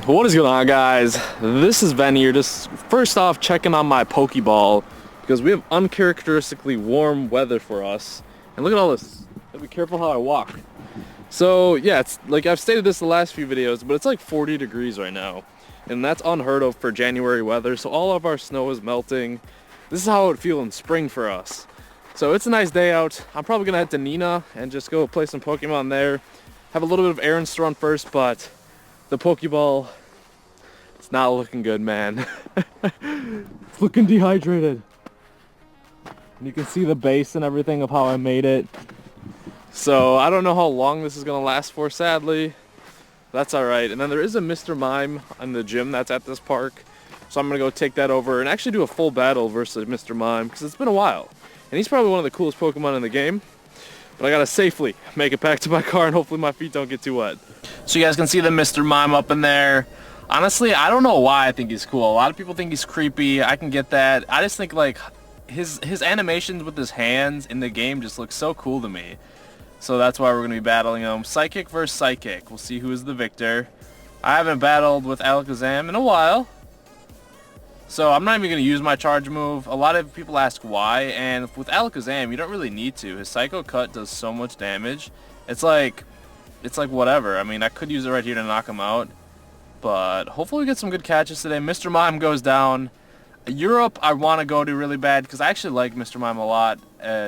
What is going on, guys? This is Ben here, just first off checking on my Pokeball because we have uncharacteristically warm weather for us. And look at all this. Gotta be careful how I walk. So yeah, it's like I've stated this the last few videos, but it's like 40 degrees right now. And that's unheard of for January weather, so all of our snow is melting. This is how it would feel in spring for us. So it's a nice day out. I'm probably gonna head to Nina and just go play some Pokemon there. Have a little bit of errands to run first, but the Pokeball, it's not looking good, man. It's looking dehydrated. And you can see the base and everything of how I made it. So I don't know how long this is gonna last for, sadly. That's alright. And then there is a Mr. Mime in the gym that's at this park. So I'm gonna go take that over and actually do a full battle versus Mr. Mime because it's been a while. And he's probably one of the coolest Pokemon in the game. But I gotta safely make it back to my car and hopefully my feet don't get too wet. So you guys can see the Mr. Mime up in there. Honestly, I don't know why I think he's cool. A lot of people think he's creepy. I can get that. I just think like his animations with his hands in the game just look so cool to me. So that's why we're gonna be battling him. Psychic versus Psychic. We'll see who is the victor. I haven't battled with Alakazam in a while. So I'm not even going to use my charge move. A lot of people ask why, and with Alakazam, you don't really need to. His Psycho Cut does so much damage. It's like whatever. I mean, I could use it right here to knock him out, but hopefully we get some good catches today. Mr. Mime goes down. Europe, I want to go to really bad because I actually like Mr. Mime a lot,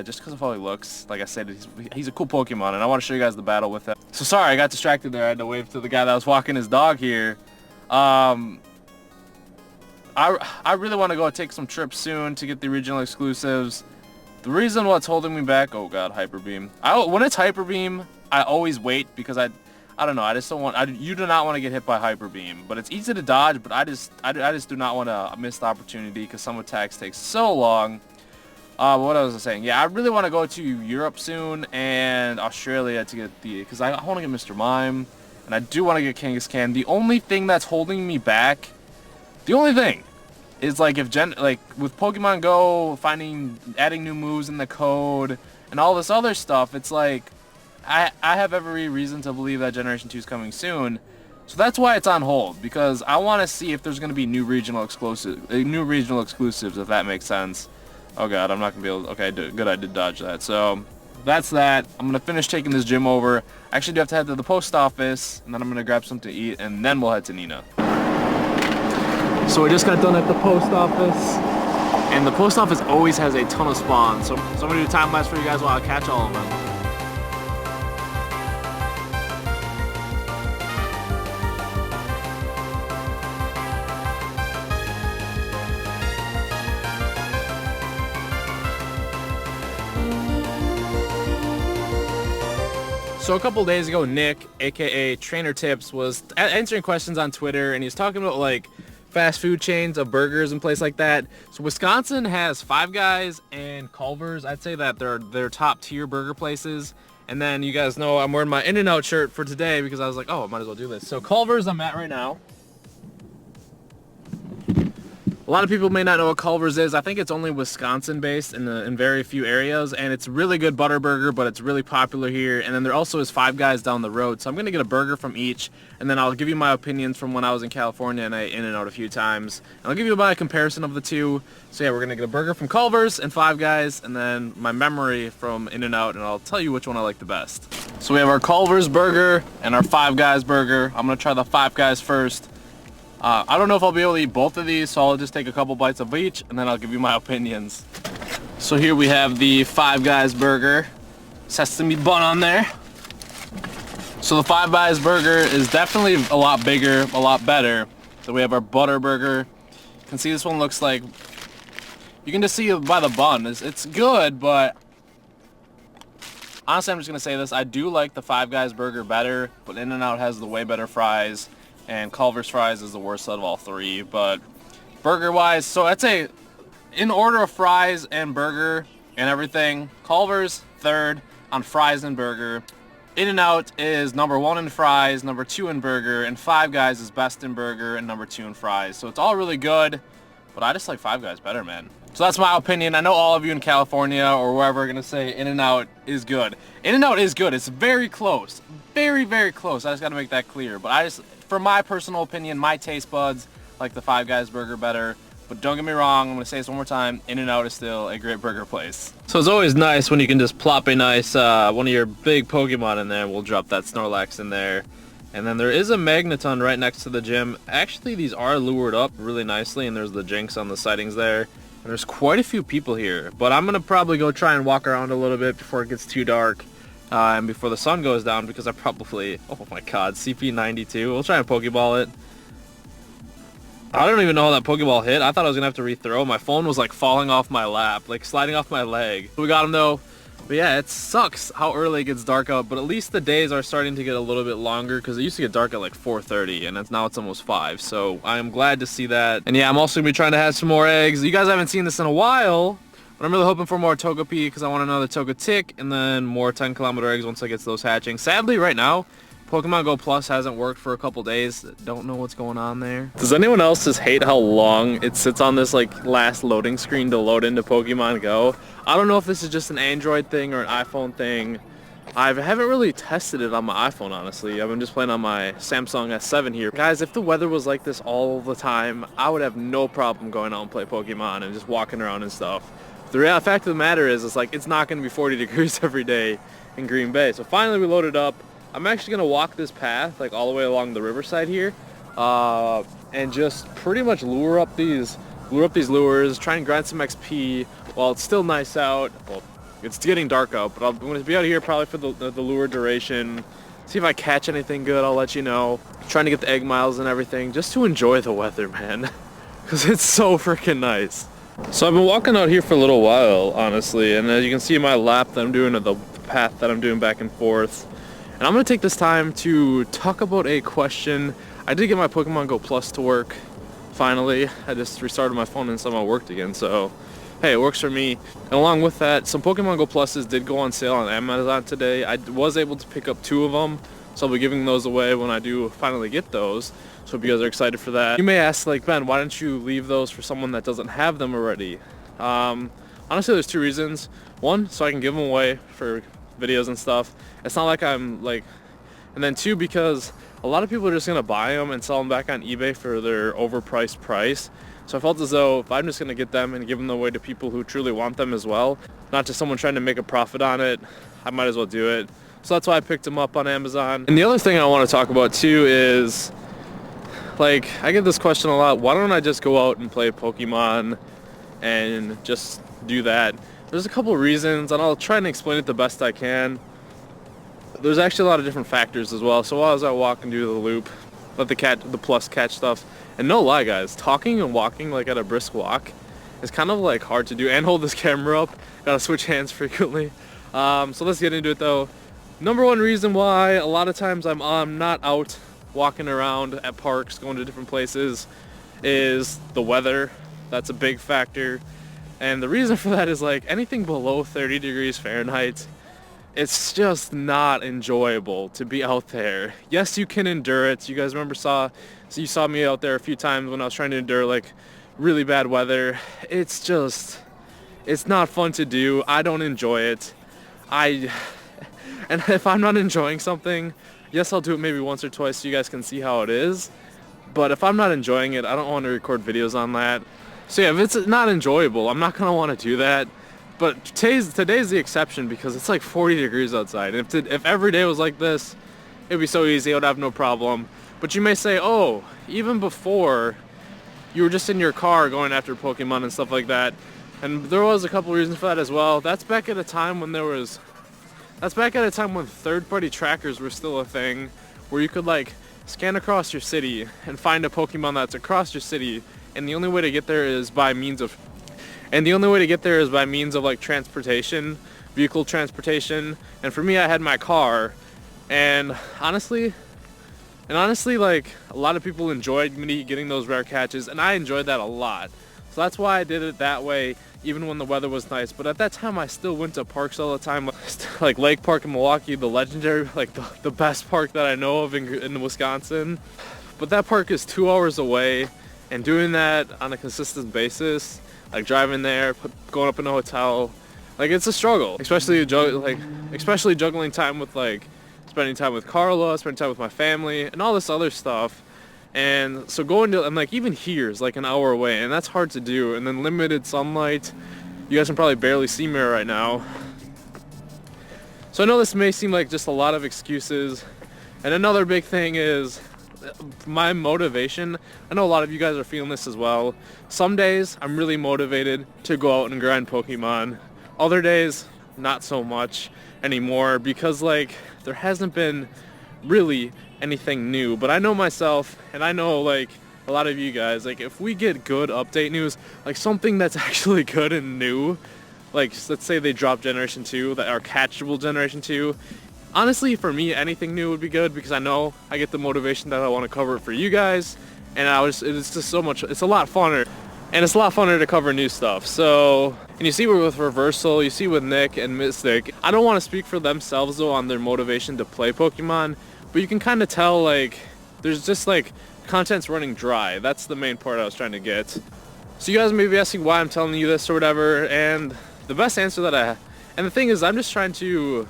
just because of how he looks. Like I said, he's a cool Pokemon, and I want to show you guys the battle with him. So sorry, I got distracted there. I had to wave to the guy that was walking his dog here. I really want to go take some trips soon to get the regional exclusives. The reason what's holding me back, oh god, Hyper Beam. When it's Hyper Beam, I always wait because I don't know, I just don't want, you do not want to get hit by Hyper Beam. But it's easy to dodge, but I just do not want to miss the opportunity because some attacks take so long. What was I saying? Yeah, I really want to go to Europe soon and Australia to get because I want to get Mr. Mime and I do want to get Kangaskhan. The only thing that's holding me back, the only thing is like with Pokemon Go, adding new moves in the code and all this other stuff, it's like I have every reason to believe that Generation 2 is coming soon. So that's why it's on hold, because I want to see if there's going to be new regional exclusives, if that makes sense. Oh god, I'm not going to be able to, okay, good, I did dodge that. So that's that. I'm going to finish taking this gym over. I actually do have to head to the post office, and then I'm going to grab something to eat, and then we'll head to Nina. So we just got done at the post office, and the post office always has a ton of spawns. So I'm gonna do a time lapse for you guys while I catch all of them. So a couple days ago, Nick, aka Trainer Tips, was answering questions on Twitter, and he was talking about like fast food chains of burgers and places like that. So Wisconsin has Five Guys and Culver's. I'd say that they're top tier burger places. And then you guys know I'm wearing my In-N-Out shirt for today because I was like, oh, I might as well do this. So Culver's I'm at right now. A lot of people may not know what Culver's is. I think it's only Wisconsin based in very few areas, and it's really good butter burger, but it's really popular here. And then there also is Five Guys down the road. So I'm gonna get a burger from each, and then I'll give you my opinions from when I was in California and I ate In-N-Out a few times. And I'll give you my comparison of the two. So yeah, we're gonna get a burger from Culver's and Five Guys, and then my memory from In-N-Out, and I'll tell you which one I like the best. So we have our Culver's burger and our Five Guys burger. I'm gonna try the Five Guys first. I don't know if I'll be able to eat both of these, so I'll just take a couple bites of each, and then I'll give you my opinions. So here we have the Five Guys burger. Sesame bun on there. So the Five Guys burger is definitely a lot bigger, a lot better. So we have our butter burger. You can see this one looks like, you can just see it by the bun. It's good, but honestly I'm just going to say this. I do like the Five Guys burger better, but In-N-Out has the way better fries. And Culver's fries is the worst out of all three. But burger-wise, so I'd say in order of fries and burger and everything, Culver's third on fries and burger. In-N-Out is number 1 in fries, number 2 in burger, and Five Guys is best in burger and number 2 in fries. So it's all really good, but I just like Five Guys better, man. So that's my opinion. I know all of you in California or wherever are going to say In-N-Out is good. In-N-Out is good. It's very close. Very, very close. I just got to make that clear. But for my personal opinion, my taste buds like the Five Guys burger better. But don't get me wrong, I'm going to say this one more time, In-N-Out is still a great burger place. So it's always nice when you can just plop a nice, one of your big Pokemon in there. We'll drop that Snorlax in there. And then there is a Magneton right next to the gym. Actually, these are lured up really nicely, and there's the Jinx on the sightings there. And there's quite a few people here. But I'm going to probably go try and walk around a little bit before it gets too dark. And before the sun goes down, because I probably, oh my god, CP92. We'll try and Pokeball it. I don't even know how that Pokeball hit. I thought I was going to have to rethrow. My phone was like falling off my lap, like sliding off my leg. We got him though. But yeah, it sucks how early it gets dark out, but at least the days are starting to get a little bit longer because it used to get dark at like 4:30 and now it's almost 5. So I am glad to see that. And yeah, I'm also going to be trying to hatch some more eggs. You guys haven't seen this in a while, but I'm really hoping for more Togepi because I want another Togetic and then more 10-kilometer eggs once I get those hatching. Sadly, right now, Pokemon Go Plus hasn't worked for a couple days. Don't know what's going on there. Does anyone else just hate how long it sits on this like last loading screen to load into Pokemon Go? I don't know if this is just an Android thing or an iPhone thing. I haven't really tested it on my iPhone, honestly. I've been just playing on my Samsung S7 here. Guys, if the weather was like this all the time, I would have no problem going out and play Pokemon and just walking around and stuff. The real fact of the matter is, it's not going to be 40 degrees every day in Green Bay. So finally we loaded up. I'm actually going to walk this path like all the way along the riverside here and just pretty much lure up these lures, try and grind some XP while it's still nice out. Well, it's getting dark out, but I'm going to be out here probably for the lure duration. See if I catch anything good, I'll let you know. Trying to get the egg miles and everything just to enjoy the weather, man, because it's so freaking nice. So I've been walking out here for a little while, honestly, and as you can see my lap that I'm doing, the path that I'm doing back and forth. And I'm going to take this time to talk about a question. I did get my Pokemon Go Plus to work, finally. I just restarted my phone and somehow worked again, so hey, it works for me. And along with that, some Pokemon Go Pluses did go on sale on Amazon today. I was able to pick up 2 of them, so I'll be giving those away when I do finally get those. So hope you guys are excited for that. You may ask, like, Ben, why don't you leave those for someone that doesn't have them already? Honestly, there's 2 reasons. One, so I can give them away for videos and stuff. It's not like I'm like, and then 2, because a lot of people are just gonna buy them and sell them back on eBay for their overpriced price. So I felt as though if I'm just gonna get them and give them away to people who truly want them as well, not just someone trying to make a profit on it, I might as well do it. So that's why I picked them up on Amazon. And the other thing I want to talk about too is, like, I get this question a lot. Why don't I just go out and play Pokemon and just do that? There's a couple reasons, and I'll try and explain it the best I can. There's actually a lot of different factors as well. So while I was out walking, do the loop, let the plus catch stuff. And no lie, guys, talking and walking like at a brisk walk is kind of like hard to do. And hold this camera up, gotta switch hands frequently. So let's get into it though. Number 1 reason why a lot of times I'm not out walking around at parks, going to different places, is the weather. That's a big factor. And the reason for that is, like, anything below 30 degrees Fahrenheit, it's just not enjoyable to be out there. Yes, you can endure it. You guys you saw me out there a few times when I was trying to endure like really bad weather. It's not fun to do. I don't enjoy it. And if I'm not enjoying something, yes, I'll do it maybe once or twice so you guys can see how it is. But if I'm not enjoying it, I don't want to record videos on that. So yeah, if it's not enjoyable, I'm not going to want to do that. But today's the exception because it's like 40 degrees outside. And if every day was like this, it'd be so easy, I would have no problem. But you may say, oh, even before, you were just in your car going after Pokemon and stuff like that. And there was a couple reasons for that as well. That's back at a time when third-party trackers were still a thing, where you could like scan across your city and find a Pokemon that's across your city. And the only way to get there is by means of like transportation, vehicle transportation. And for me, I had my car, and honestly, like, a lot of people enjoyed me getting those rare catches, and I enjoyed that a lot. So that's why I did it that way, even when the weather was nice. But at that time, I still went to parks all the time, like Lake Park in Milwaukee, the legendary, like the best park that I know of in Wisconsin. But that park is 2 hours away. And doing that on a consistent basis, like driving there, going up in a hotel, like, it's a struggle. Especially juggling time with, like, spending time with Carla, spending time with my family, and all this other stuff. And so going to, and like even here is like an hour away, and that's hard to do. And then limited sunlight. You guys can probably barely see me right now. So I know this may seem like just a lot of excuses. And another big thing is my motivation. I know a lot of you guys are feeling this as well. Some days I'm really motivated to go out and grind Pokemon. Other days, not so much anymore, because like there hasn't been really anything new. But I know myself, and I know like a lot of you guys, like if we get good update news, like something that's actually good and new, like let's say they drop Generation 2, that are catchable Generation 2. Honestly, for me, anything new would be good, because I know I get the motivation that I want to cover it for you guys, and it's just so much, it's a lot funner, and it's a lot funner to cover new stuff. So, and you see with Reversal, you see with Nick and Mystic, I don't want to speak for themselves though on their motivation to play Pokemon, but you can kind of tell like there's just like content's running dry. That's the main part I was trying to get. So you guys may be asking why I'm telling you this or whatever, and the best answer and the thing is, I'm just trying to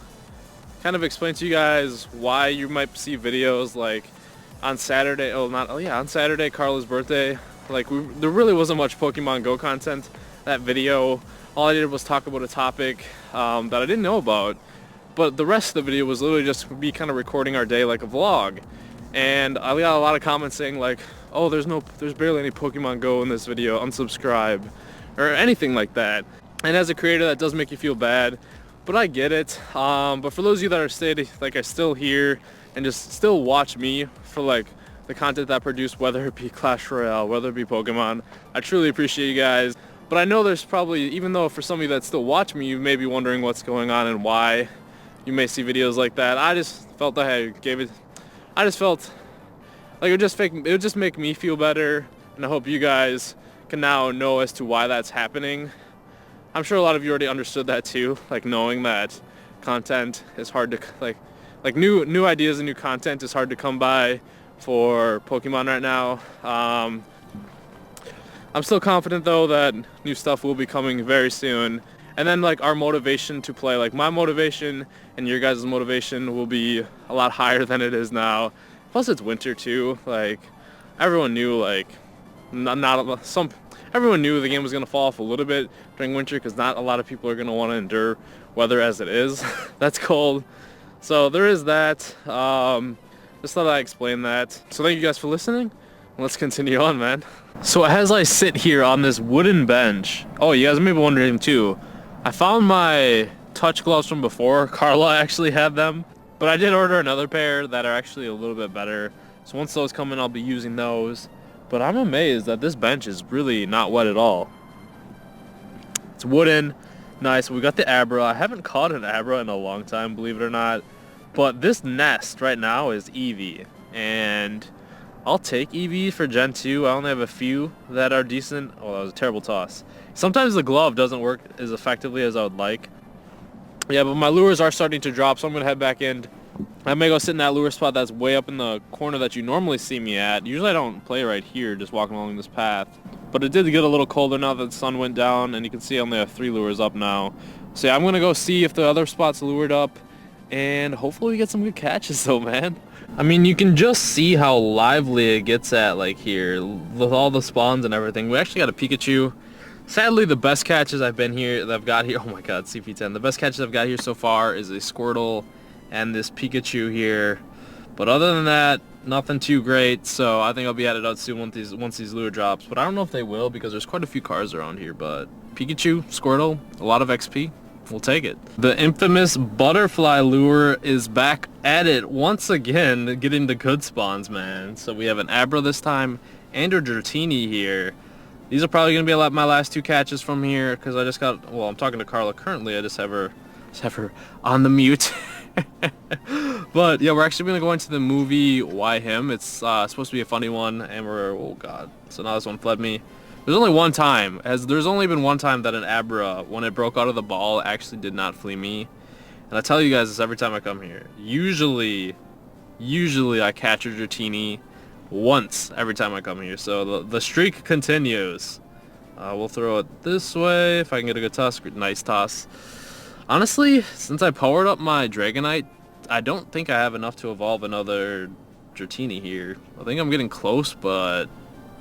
kind of explain to you guys why you might see videos like on Saturday, on Saturday, Carla's birthday, like there really wasn't much Pokemon Go content. That video, all I did was talk about a topic that I didn't know about, but the rest of the video was literally just me kind of recording our day like a vlog. And I got a lot of comments saying like, oh, there's barely any Pokemon Go in this video, unsubscribe, or anything like that. And as a creator, that does make you feel bad, but I get it. But for those of you that are still here and just still watch me for like the content that I produce, whether it be Clash Royale, whether it be Pokemon, I truly appreciate you guys. But I know there's probably, even though for some of you that still watch me, you may be wondering what's going on and why you may see videos like that. I just felt that I just felt like it would just make me feel better, and I hope you guys can now know as to why that's happening. I'm sure a lot of you already understood that too, like knowing that content is hard to like new ideas and new content is hard to come by for Pokemon right now. I'm still confident though that new stuff will be coming very soon, and then like our motivation to play, like my motivation and your guys' motivation will be a lot higher than it is now. Plus it's winter too, like everyone knew everyone knew the game was going to fall off a little bit during winter, because not a lot of people are going to want to endure weather as it is. That's cold. So there is that. Just thought I'd explain that. So thank you guys for listening. Let's continue on, man. So as I sit here on this wooden bench, oh, you guys may be wondering too, I found my touch gloves from before. Carla actually had them, but I did order another pair that are actually a little bit better. So once those come in, I'll be using those. But I'm amazed that this bench is really not wet at all. It's wooden, nice. We got the Abra. I haven't caught an Abra in a long time, believe it or not. But this nest right now is Eevee, and I'll take Eevee for Gen 2. I only have a few that are decent. Oh, that was a terrible toss. Sometimes the glove doesn't work as effectively as I would like. Yeah, but my lures are starting to drop, so I'm going to head back in. I may go sit in that lure spot that's way up in the corner that you normally see me at. Usually I don't play right here, just walking along this path. But it did get a little colder now that the sun went down, and you can see I only have 3 lures up now. So yeah, I'm going to go see if the other spot's lured up, and hopefully we get some good catches though, man. I mean, you can just see how lively it gets at like here, with all the spawns and everything. We actually got a Pikachu. Sadly, the best catches I've got here, oh my god, CP10. The best catches I've got here so far is a Squirtle and this Pikachu here. But other than that, nothing too great, so I think I'll be at it out soon once these lure drops. But I don't know if they will, because there's quite a few cars around here. But Pikachu, Squirtle, a lot of XP. We'll take it. The infamous butterfly lure is back at it once again, getting the good spawns, man. So we have an Abra this time and a Dratini here. These are probably going to be my last 2 catches from here, because I just got, well, I'm talking to Carla currently. I just have her on the mute. But yeah, we're actually going to go into the movie Why Him. It's supposed to be a funny one, and oh god, so now this one fled me. There's only one time, there's only been one time that an Abra, when it broke out of the ball, actually did not flee me. And I tell you guys this every time I come here. Usually I catch a Dratini once every time I come here. So the streak continues. We'll throw it this way if I can get a good toss. Nice toss. Honestly, since I powered up my Dragonite I don't think I have enough to evolve another Dratini here. I think I'm getting close, but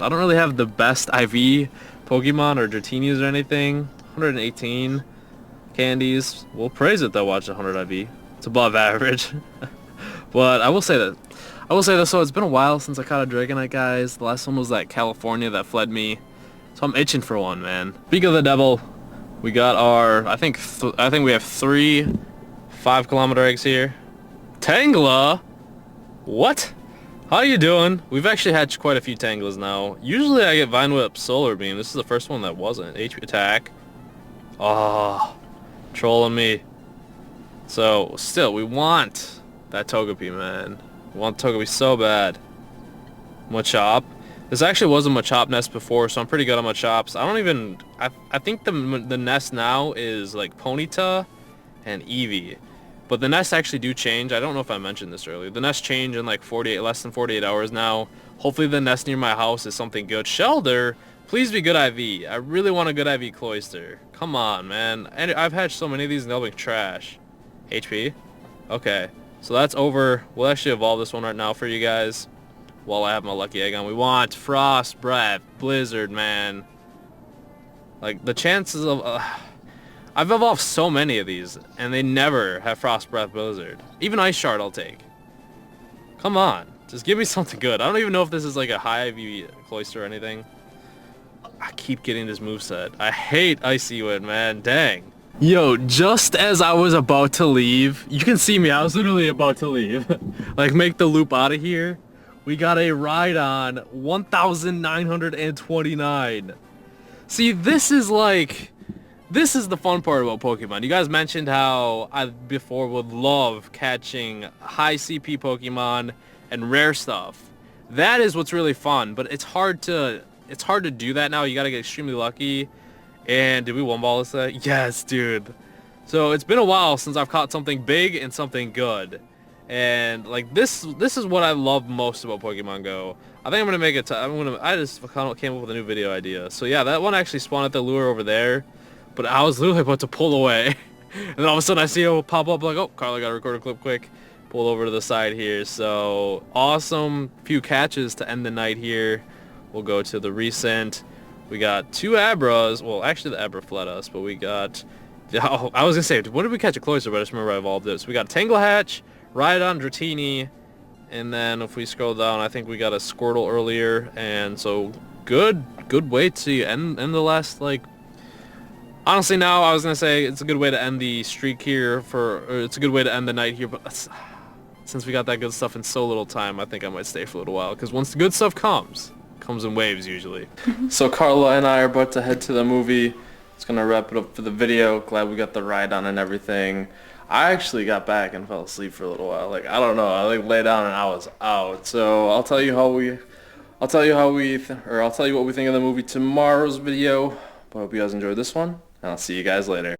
I don't really have the best IV Pokemon or Dratinis or anything. 118 candies. We'll praise it though, watch 100 IV. It's above average. But I will say that. I will say this, so it's been a while since I caught a Dragonite, guys. The last one was that California that fled me. So I'm itching for one, man. Speak of the devil, we got our, I think we have 3 5-kilometer eggs here. Tangela? What? How you doing? We've actually hatched quite a few Tangelas now. Usually I get Vine Whip, Solar Beam. This is the first one that wasn't. HP attack. Oh, trolling me. So, still, we want that Togepi, man. We want Togepi so bad. Machop. This actually was a Machop nest before, so I'm pretty good on Machops. I think the nest now is like Ponyta and Eevee. But the nests actually do change. I don't know if I mentioned this earlier. The nests change in like less than 48 hours now. Hopefully the nest near my house is something good. Shelter, please be good IV. I really want a good IV Cloyster. Come on, man. And I've hatched so many of these and they'll be trash. HP? Okay. So that's over. We'll actually evolve this one right now for you guys while I have my lucky egg on. We want Frost, Breath, Blizzard, man. Like, the chances of... I've evolved so many of these, and they never have Frost, Breath, Blizzard. Even Ice Shard I'll take. Come on. Just give me something good. I don't even know if this is like a high IV Cloyster or anything. I keep getting this moveset. I hate Icy Wind, man. Dang. Yo, just as I was about to leave, you can see me, I was literally about to leave. Like, make the loop out of here. We got a Rhydon 1929. See, this is the fun part about Pokemon. You guys mentioned how I before would love catching high CP Pokemon and rare stuff. That is what's really fun, but it's hard to do that now. You gotta get extremely lucky. And did we one ball this day? Yes, dude. So it's been a while since I've caught something big and something good. And like this is what I love most about Pokemon Go. I think I'm gonna make it. I just came up with a new video idea. So yeah, that one actually spawned at the lure over there, but I was literally about to pull away, and then all of a sudden I see it pop up like, oh, Carla, gotta record a clip quick. Pull over to the side here. So awesome, few catches to end the night here. We'll go to the recent. We got 2 Abras. Well, actually the Abra fled us, but we got... Oh, I was going to say, when did we catch a Cloyster? But I just remember I evolved it. So we got Tanglehatch, Rhydon, Dratini, and then if we scroll down, I think we got a Squirtle earlier. And so good way to end the last, like... Honestly now, I was going to say it's a good way to end the streak here or it's a good way to end the night here, but since we got that good stuff in so little time, I think I might stay for a little while, because once the good stuff comes in waves usually. So Carla and I are about to head to the movie. It's gonna wrap it up for the video. Glad we got the ride on and everything. I actually got back and fell asleep for a little while. Like, I don't know, I like lay down and I was out. So I'll tell you what we think of the movie tomorrow's video. But I hope you guys enjoyed this one, and I'll see you guys later.